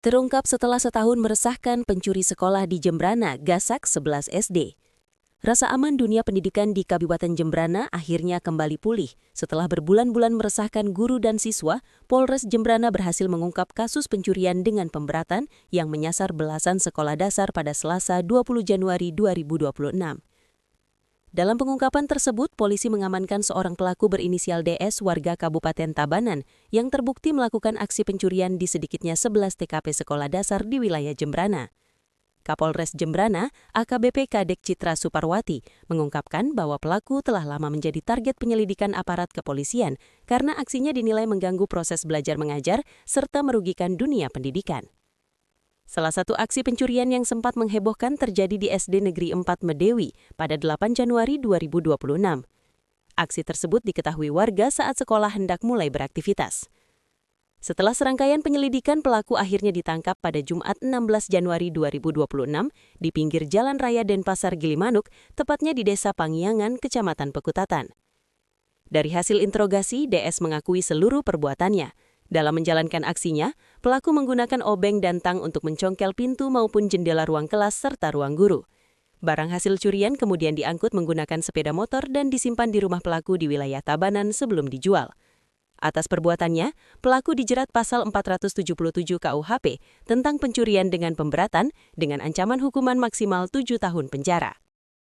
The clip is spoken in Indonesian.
Terungkap setelah setahun meresahkan pencuri sekolah di Jembrana, Gasak 11 SD. Rasa aman dunia pendidikan di Kabupaten Jembrana akhirnya kembali pulih. Setelah berbulan-bulan meresahkan guru dan siswa, Polres Jembrana berhasil mengungkap kasus pencurian dengan pemberatan yang menyasar belasan sekolah dasar pada Selasa 20 Januari 2026. Dalam pengungkapan tersebut, polisi mengamankan seorang pelaku berinisial DS warga Kabupaten Tabanan yang terbukti melakukan aksi pencurian di sedikitnya 11 TKP sekolah dasar di wilayah Jembrana. Kapolres Jembrana, AKBP Kadek Citra Suparwati, mengungkapkan bahwa pelaku telah lama menjadi target penyelidikan aparat kepolisian karena aksinya dinilai mengganggu proses belajar mengajar serta merugikan dunia pendidikan. Salah satu aksi pencurian yang sempat menghebohkan terjadi di SD Negeri 4 Medewi pada 8 Januari 2026. Aksi tersebut diketahui warga saat sekolah hendak mulai beraktivitas. Setelah serangkaian penyelidikan, pelaku akhirnya ditangkap pada Jumat 16 Januari 2026 di pinggir Jalan Raya Denpasar Gilimanuk, tepatnya di Desa Pangiangan, Kecamatan Pekutatan. Dari hasil interogasi, DS mengakui seluruh perbuatannya. Dalam menjalankan aksinya, pelaku menggunakan obeng dan tang untuk mencongkel pintu maupun jendela ruang kelas serta ruang guru. Barang hasil curian kemudian diangkut menggunakan sepeda motor dan disimpan di rumah pelaku di wilayah Tabanan sebelum dijual. Atas perbuatannya, pelaku dijerat pasal 477 KUHP tentang pencurian dengan pemberatan dengan ancaman hukuman maksimal 7 tahun penjara.